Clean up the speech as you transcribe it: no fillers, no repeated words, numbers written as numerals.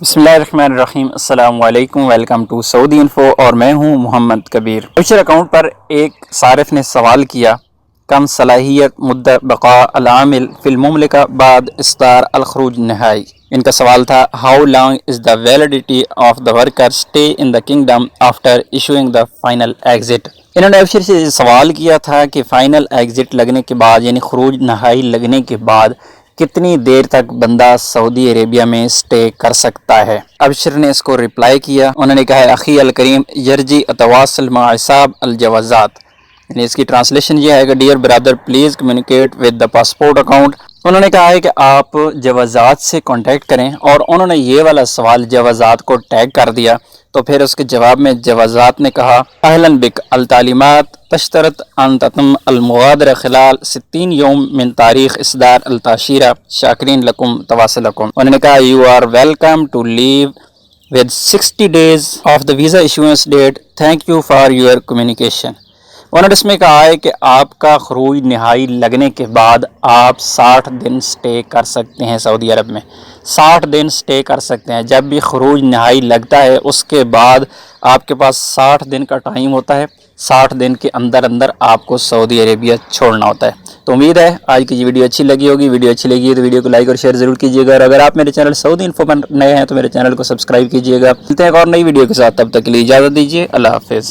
बिस्मिल्लाहिर्रहमानिर्रहीम अस्सलाम वालेकुम। वेलकम टू सऊदी इन्फो और मैं हूं मोहम्मद कबीर। ट्विटर अकाउंट पर एक सारिफ ने सवाल किया, कम सलाहियत मुद्दा बका अल-आमिल फिल मुमलिका बाद इस्तार अल-खरूज नहाई। इनका सवाल था, how long is the validity of the worker stay in the kingdom after issuing the final exit. इन्होंने अफसर से सवाल किया था कि फ़ाइनल एग्ज़िट लगने के बाद यानी खरूज नहाई लगने के बाद कितनी देर तक बंदा सऊदी अरेबिया में स्टे कर सकता है। अबशर ने इसको रिप्लाई किया, उन्होंने कहा, अखी अल करीम यरजी अतवासल मासाब अल जवाजात। इसकी ट्रांसलेशन ये है कि dear brother please communicate with the passport account. उन्होंने कहा है कि आप जवाजात से कांटेक्ट करें और उन्होंने ये वाला सवाल जवाजात को टैग कर दिया। तो फिर उसके जवाब में जवाजात ने कहा, अहलन बिक अल तालीमात तशतरत अन ततम अल मुगादरा खिलाल 60 यौम मिन तारीख इसदार अल ताशीरा शाकरीन लकुम तवासलकुम। उन्होंने कहा, you are welcome to leave with 60 days of the visa issuance date, thank you for your communication. उन्होंने इसमें कहा है कि आपका खरूज नहाई लगने के बाद आप 60 दिन स्टे कर सकते हैं सऊदी अरब में। 60 दिन स्टे कर सकते हैं। जब भी खरूज नहाई लगता है उसके बाद आपके पास 60 दिन का टाइम होता है। 60 दिन के अंदर अंदर आपको सऊदी अरेबिया छोड़ना होता है। तो उम्मीद है आज की ये वीडियो अच्छी लगी होगी। वीडियो अच्छी लगी तो वीडियो को लाइक और शेयर ज़रूर कीजिएगा, और अगर आप मेरे चैनल सऊदी इन्फो पर नए हैं तो मेरे चैनल को सब्सक्राइब कीजिएगा। मिलते हैं एक और नई वीडियो के साथ, तब तक के लिए इजाज़त दीजिए। अल्लाह हाफ़िज़।